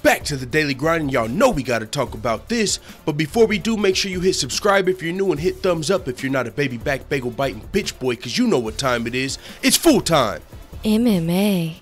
Back to the daily grind, and y'all know we gotta talk about this. But before we do, make sure you hit subscribe if you're new and hit thumbs up if you're not a baby back bagel biting bitch boy, cause you know what time it is. It's full time. MMA.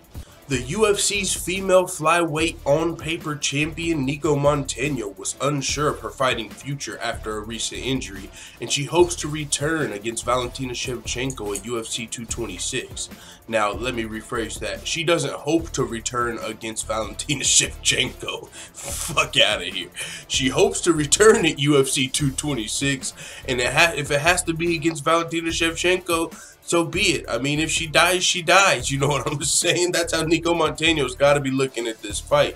The UFC's female flyweight on-paper champion Nicco Montano was unsure of her fighting future after a recent injury, and she hopes to return against Valentina Shevchenko at UFC 226. Now, let me rephrase that. She doesn't hope to return against Valentina Shevchenko. Fuck out of here. She hopes to return at UFC 226, and if it has to be against Valentina Shevchenko, so be it. I mean, if she dies, she dies. You know what I'm saying? That's how Nicco Montano's got to be looking at this fight.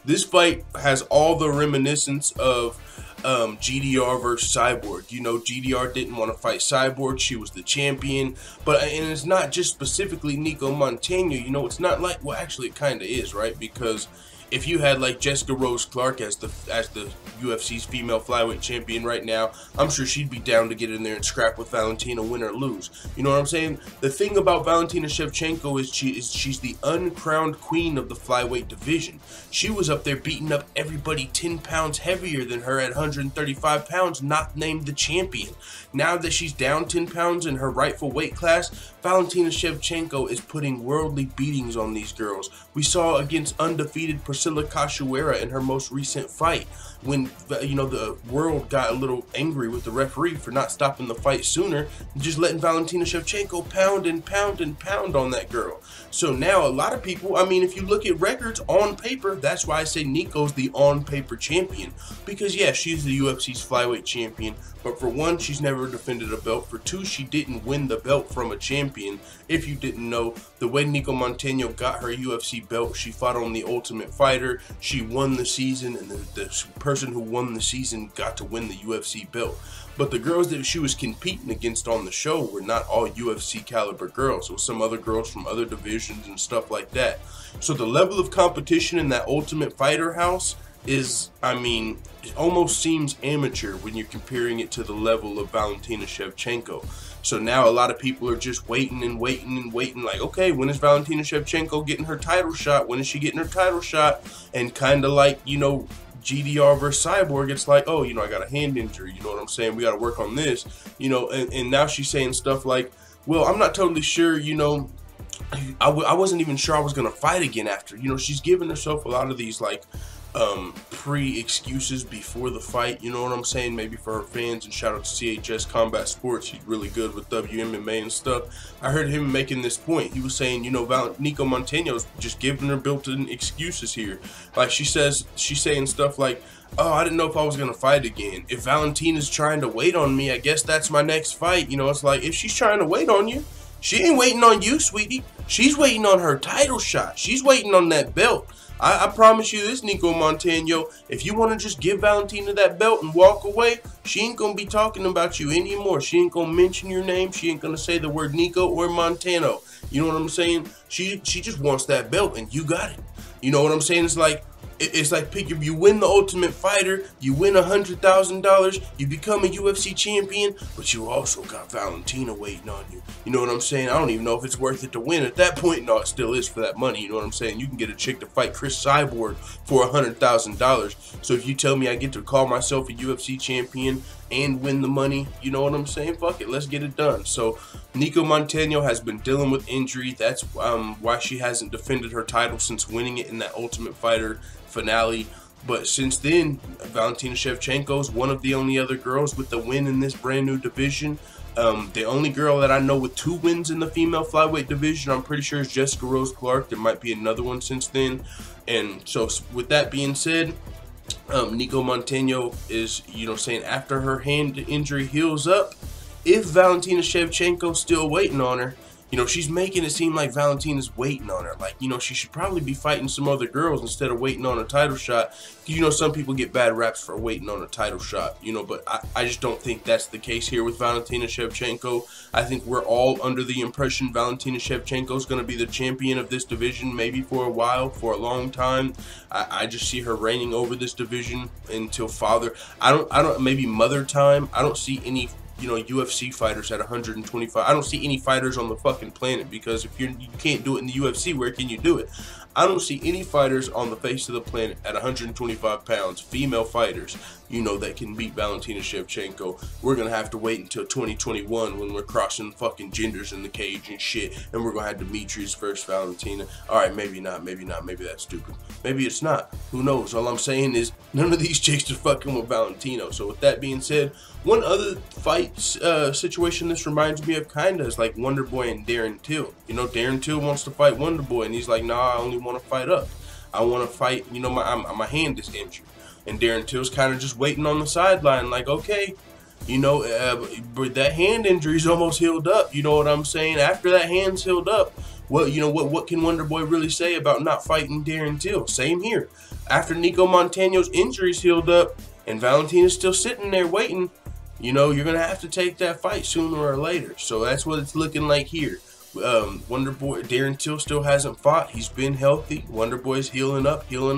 This fight has all the reminiscence of GDR versus Cyborg. You know, GDR didn't want to fight Cyborg. She was the champion. And it's not just specifically Nicco Montano. You know, it's not like, well, actually it kind of is, right? Because if you had like Jessica Rose Clark as the UFC's female flyweight champion right now, I'm sure she'd be down to get in there and scrap with Valentina, win or lose. You know what I'm saying? The thing about Valentina Shevchenko is she's the uncrowned queen of the flyweight division. She was up there beating up everybody 10 pounds heavier than her at 135 pounds, not named the champion. Now that she's down 10 pounds in her rightful weight class, Valentina Shevchenko is putting worldly beatings on these girls. We saw against undefeated Priscilla Cachoeira in her most recent fight, when, you know, the world got a little angry with the referee for not stopping the fight sooner, just letting Valentina Shevchenko pound and pound and pound on that girl. So now a lot of people, I mean, if you look at records on paper, that's why I say Nicco's the on-paper champion. Because yeah, she's the UFC's flyweight champion, but for one, she's never defended a belt. For two, she didn't win the belt from a champion. If you didn't know, the way Nicco Montano got her UFC belt, she fought on The Ultimate Fighter. She won the season, and the person who won the season got to win the UFC belt. But the girls that she was competing against on the show were not all UFC caliber girls. It was some other girls from other divisions and stuff like that. So the level of competition in that Ultimate Fighter house is, I mean, it almost seems amateur when you're comparing it to the level of Valentina Shevchenko. So now a lot of people are just waiting and waiting and waiting, like, okay, when is Valentina Shevchenko getting her title shot? When is she getting her title shot? And kind of like, you know, GDR versus Cyborg, it's like, oh, you know, I got a hand injury, you know what I'm saying? We got to work on this, you know, and now she's saying stuff like, well, I'm not totally sure, you know, I wasn't even sure I was going to fight again after, you know, she's giving herself a lot of these, like, pre-excuses before the fight, you know what I'm saying? Maybe for her fans, and shout out to CHS Combat Sports, he's really good with WMMA and stuff. I heard him making this point. He was saying, you know, Nicco Montano's just giving her built-in excuses here. Like she's saying stuff like, oh, I didn't know if I was gonna fight again. If Valentina's trying to wait on me, I guess that's my next fight. You know, it's like, if she's trying to wait on you, she ain't waiting on you, sweetie. She's waiting on her title shot. She's waiting on that belt. I promise you this, Nicco Montano, if you want to just give Valentina that belt and walk away, she ain't going to be talking about you anymore. She ain't going to mention your name. She ain't going to say the word Nicco or Montano. You know what I'm saying? She just wants that belt, and you got it. You know what I'm saying? It's like you win the Ultimate Fighter, you win $100,000, you become a UFC champion, but you also got Valentina waiting on you. You know what I'm saying? I don't even know if it's worth it to win. At that point, no, it still is for that money. You know what I'm saying? You can get a chick to fight Chris Cyborg for $100,000. So if you tell me I get to call myself a UFC champion and win the money, you know what I'm saying? Fuck it, let's get it done. So Nicco Montano has been dealing with injury. That's why she hasn't defended her title since winning it in that Ultimate Fighter finale. But since then, Valentina Shevchenko is one of the only other girls with the win in this brand new division. The only girl that I know with 2 wins in the female flyweight division, I'm pretty sure, is Jessica Rose Clark. There might be another one since then. And so with that being said, Nicco Montano is, you know, saying after her hand injury heals up, if Valentina Shevchenko's still waiting on her, you know, she's making it seem like Valentina's waiting on her. Like, you know, she should probably be fighting some other girls instead of waiting on a title shot. You know, some people get bad raps for waiting on a title shot, you know, but I just don't think that's the case here with Valentina Shevchenko. I think we're all under the impression Valentina Shevchenko is going to be the champion of this division, maybe for a while, for a long time. I just see her reigning over this division until maybe mother time. I don't see any you know, UFC fighters at 125. I don't see any fighters on the fucking planet, because if you can't do it in the UFC, where can you do it? I don't see any fighters on the face of the planet at 125 pounds, female fighters, you know, that can beat Valentina Shevchenko. We're gonna have to wait until 2021 when we're crossing fucking genders in the cage and shit, and we're gonna have Demetrius versus Valentina. Alright, maybe not, maybe that's stupid. Maybe it's not. Who knows? All I'm saying is none of these chicks are fucking with Valentino. So with that being said, one other fight situation this reminds me of kinda is like Wonder Boy and Darren Till. You know, Darren Till wants to fight Wonder Boy, and he's like, nah, I only want to fight up. I want to fight, you know, my hand is injured. And Darren Till's kind of just waiting on the sideline like, okay, you know, but that hand injury's almost healed up. You know what I'm saying? After that hand's healed up, well, you know, what can Wonder Boy really say about not fighting Darren Till? Same here. After Nicco Montano's injury's healed up and Valentina's still sitting there waiting, you know, you're going to have to take that fight sooner or later. So that's what it's looking like here. Wonder Boy, Darren Till still hasn't fought. He's been healthy. Wonder Boy's healing up. Well,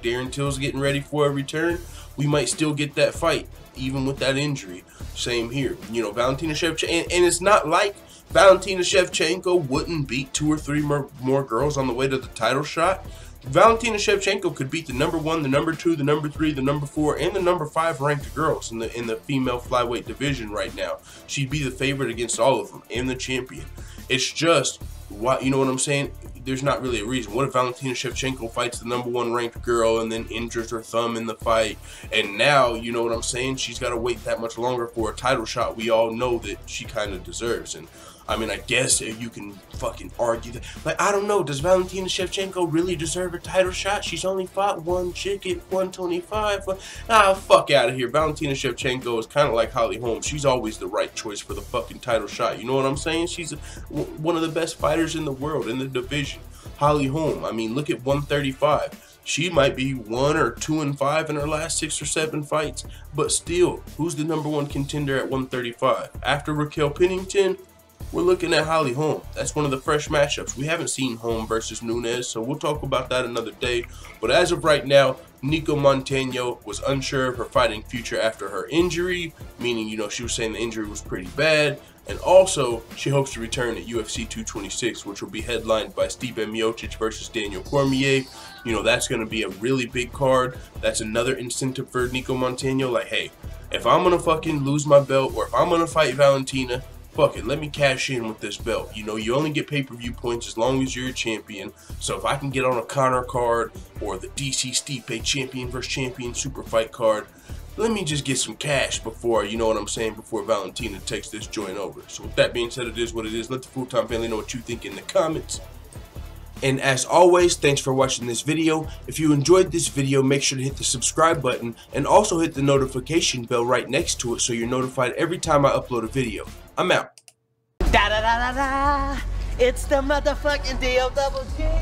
Darren Till's getting ready for a return. We might still get that fight, even with that injury. Same here. You know, Valentina Shevchenko, and it's not like Valentina Shevchenko wouldn't beat 2 or 3 more girls on the way to the title shot. Valentina Shevchenko could beat the number 1, the number 2, the number 3, the number 4, and the number 5 ranked girls in the female flyweight division right now. She'd be the favorite against all of them and the champion. It's just, why, you know what I'm saying? There's not really a reason. What if Valentina Shevchenko fights the number 1 ranked girl and then injures her thumb in the fight? And now, you know what I'm saying? She's got to wait that much longer for a title shot we all know that she kind of deserves. And I mean, I guess you can fucking argue that. Like, I don't know. Does Valentina Shevchenko really deserve a title shot? She's only fought one chick at 125. Ah, fuck out of here. Valentina Shevchenko is kind of like Holly Holm. She's always the right choice for the fucking title shot. You know what I'm saying? She's one of the best fighters in the world, in the division. Holly Holm, I mean, look at 135. She might be 1 or 2 and 5 in her last 6 or 7 fights. But still, who's the number 1 contender at 135? After Raquel Pennington, we're looking at Holly Holm. That's one of the fresh matchups. We haven't seen Holm versus Nunes, so we'll talk about that another day. But as of right now, Nicco Montano was unsure of her fighting future after her injury, meaning, you know, she was saying the injury was pretty bad. And also, she hopes to return at UFC 226, which will be headlined by Stipe Miocic versus Daniel Cormier. You know, that's going to be a really big card. That's another incentive for Nicco Montano. Like, hey, if I'm going to fucking lose my belt, or if I'm going to fight Valentina, fuck it, let me cash in with this belt. You know, you only get pay-per-view points as long as you're a champion. So if I can get on a Conor card or the DC Stipe champion versus champion super fight card, let me just get some cash before, you know what I'm saying, before Valentina takes this joint over. So with that being said, it is what it is. Let the full-time family know what you think in the comments. And as always, thanks for watching this video. If you enjoyed this video, make sure to hit the subscribe button and also hit the notification bell right next to it so you're notified every time I upload a video. I'm out. Da da da da da. It's the motherfucking DOWG.